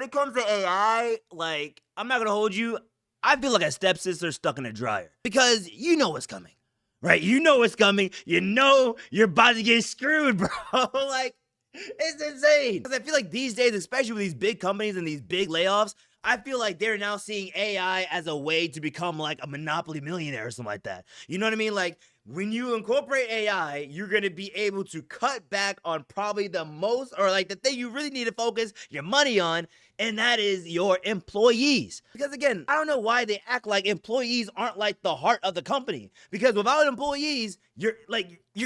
it comes to AI, like, I'm not gonna hold you. I feel like a stepsister stuck in a dryer because you know what's coming, right? You know what's coming. You know you're about to get screwed, bro. Like, it's insane. Because I feel like these days, especially with these big companies and these big layoffs, I feel like they're now seeing AI as a way to become like a monopoly millionaire or something like that. You know what I mean? Like, when you incorporate AI, you're going to be able to cut back on probably the most, or like the thing you really need to focus your money on, and that is your employees. Because again, I don't know why they act like employees aren't like the heart of the company. Because without employees, your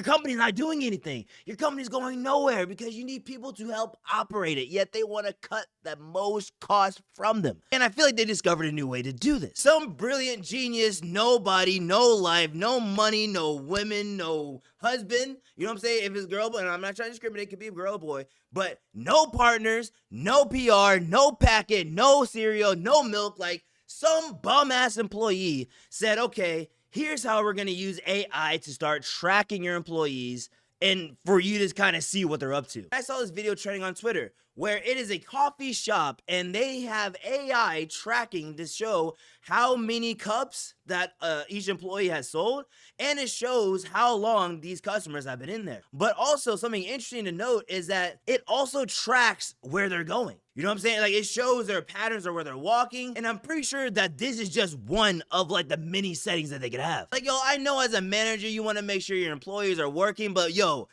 company's not doing anything. Your company's going nowhere because you need people to help operate it. Yet they want to cut the most cost from them. And I feel like they discovered a new way to do this. Some brilliant genius, nobody, no life, no money, no women, no husband. You know what I'm saying? If it's girl, and I'm not trying to discriminate, it could be a girl or boy, but no partners, no PR, no packet, no cereal, no milk. Like, some bum ass employee said, okay, here's how we're going to use AI to start tracking your employees and for you to kind of see what they're up to. I saw this video trending on Twitter where it is a coffee shop and they have AI tracking to show how many cups that each employee has sold, and it shows how long these customers have been in there. But also something interesting to note is that it also tracks where they're going. You know what I'm saying? Like, it shows their patterns or where they're walking, and I'm pretty sure that this is just one of like the many settings that they could have. Like, yo, I know as a manager you want to make sure your employees are working, but yo,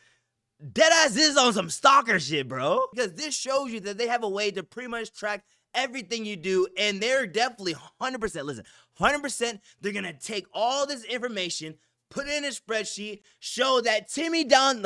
deadass, this is on some stalker shit, bro. Because this shows you that they have a way to pretty much track everything you do, and they're definitely 100%, listen, 100%, they're gonna take all this information, put it in a spreadsheet, show that Timmy down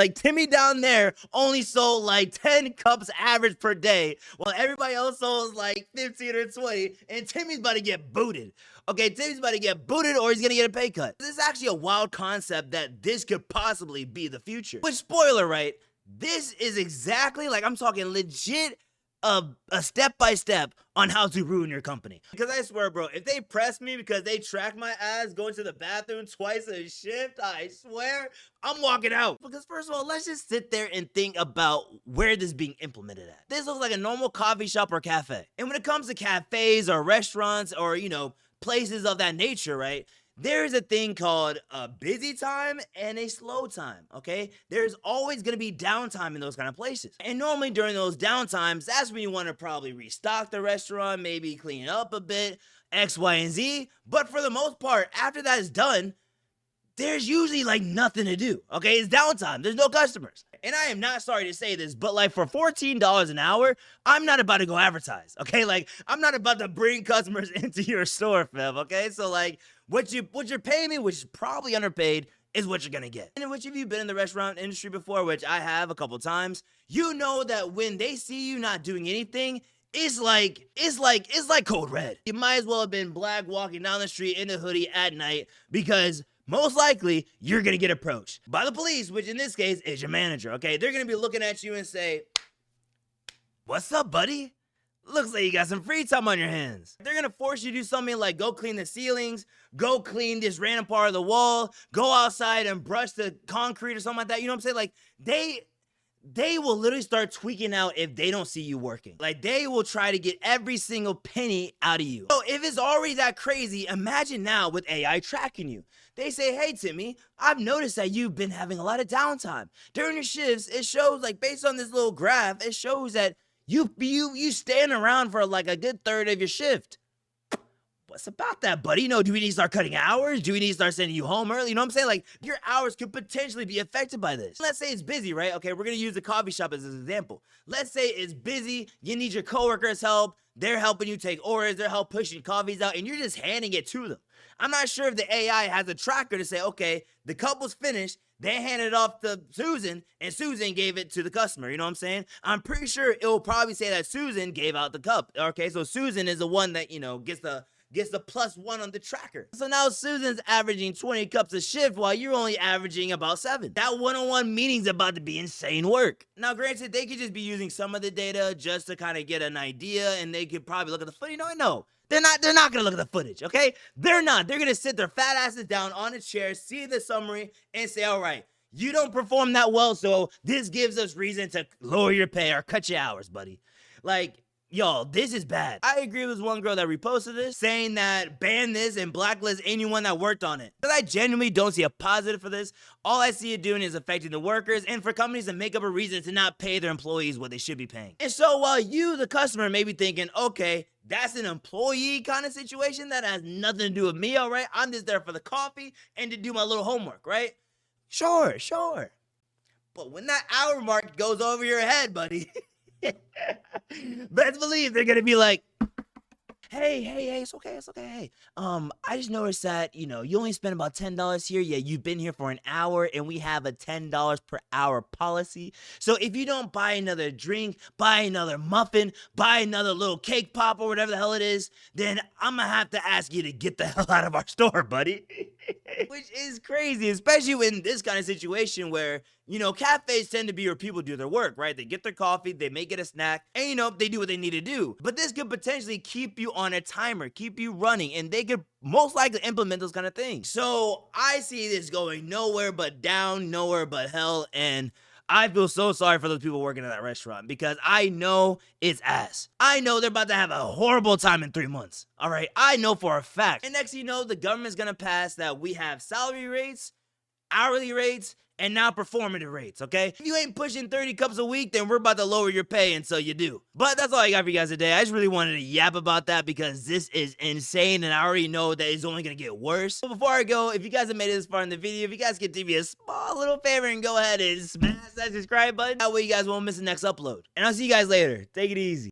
there only sold like 10 cups average per day, while everybody else sold like 15 or 20, and Timmy's about to get booted. Okay, Timmy's about to get booted or he's gonna get a pay cut. This is actually a wild concept that this could possibly be the future. Which, spoiler, right? This is exactly, like, I'm talking legit a step-by-step on how to ruin your company. Because I swear, bro, if they press me because they track my ass going to the bathroom twice a shift, I swear, I'm walking out. Because first of all, let's just sit there and think about where this is being implemented at. This looks like a normal coffee shop or cafe. And when it comes to cafes or restaurants or, you know, places of that nature, right? There's a thing called a busy time and a slow time, okay? There's always gonna be downtime in those kind of places. And normally during those downtimes, that's when you wanna probably restock the restaurant, maybe clean it up a bit, X, Y, and Z. But for the most part, after that is done, there's usually like nothing to do, okay? It's downtime, there's no customers. And I am not sorry to say this, but like for $14 an hour, I'm not about to go advertise, okay? Like, I'm not about to bring customers into your store, fam, okay? So like, what you're paying me, which is probably underpaid, is what you're gonna get. And which, if you've been in the restaurant industry before, which I have a couple times, you know that when they see you not doing anything, it's like code red. You might as well have been black walking down the street in a hoodie at night, because most likely you're gonna get approached by the police, which in this case is your manager, okay? They're gonna be looking at you and say, "What's up, buddy? Looks like you got some free time on your hands." They're gonna force you to do something like go clean the ceilings, go clean this random part of the wall, go outside and brush the concrete or something like that. You know what I'm saying? Like, they will literally start tweaking out if they don't see you working. Like, they will try to get every single penny out of you. So if it's already that crazy, imagine now with AI tracking you. They say, "Hey, Timmy, I've noticed that you've been having a lot of downtime. During your shifts, it shows, like, based on this little graph, it shows that you stand around for like a good third of your shift. What's about that, buddy? You know, do we need to start cutting hours? Do we need to start sending you home early?" You know what I'm saying? Like, your hours could potentially be affected by this. Let's say it's busy, right? Okay, we're gonna use the coffee shop as an example. Let's say it's busy, you need your coworkers' help, they're helping you take orders, they're helping pushing coffees out, and you're just handing it to them. I'm not sure if the AI has a tracker to say, okay, the cup was finished, they handed it off to Susan, and Susan gave it to the customer. You know what I'm saying? I'm pretty sure it will probably say that Susan gave out the cup. Okay, so Susan is the one that, you know, gets the +1 on the tracker. So now Susan's averaging 20 cups a shift while you're only averaging about 7. That one-on-one meeting's about to be insane work. Now, granted, they could just be using some of the data just to kind of get an idea, and they could probably look at the footage. No. They're not gonna look at the footage, okay? They're not. They're gonna sit their fat asses down on a chair, see the summary, and say, all right, you don't perform that well, so this gives us reason to lower your pay or cut your hours, buddy. Like, Y'all, this is bad. I agree with one girl that reposted this, saying that ban this and blacklist anyone that worked on it. Because I genuinely don't see a positive for this. All I see it doing is affecting the workers and for companies to make up a reason to not pay their employees what they should be paying. And so while you, the customer, may be thinking, okay, that's an employee kind of situation that has nothing to do with me, all right? I'm just there for the coffee and to do my little homework, right? Sure. But when that hour mark goes over your head, buddy, best believe they're gonna be like, hey, it's okay. Hey, I just noticed that, you only spent about $10 here. Yeah, you've been here for an hour and we have a $10 per hour policy. So if you don't buy another drink, buy another muffin, buy another little cake pop or whatever the hell it is, then I'm gonna have to ask you to get the hell out of our store, buddy. Which is crazy, especially in this kind of situation where, cafes tend to be where people do their work, right? They get their coffee, they may get a snack, and, they do what they need to do. But this could potentially keep you on a timer, keep you running, and they could most likely implement those kind of things. So I see this going nowhere but down, nowhere but hell, and I feel so sorry for those people working at that restaurant because I know it's ass. I know they're about to have a horrible time in 3 months. All right, I know for a fact. And next thing you know, the government's gonna pass that we have salary rates, hourly rates, and now performative rates, okay? If you ain't pushing 30 cups a week, then we're about to lower your pay until you do. But that's all I got for you guys today. I just really wanted to yap about that because this is insane, and I already know that it's only gonna get worse. But before I go, if you guys have made it this far in the video, if you guys could do me a small little favor and go ahead and smash that subscribe button, that way you guys won't miss the next upload. And I'll see you guys later. Take it easy.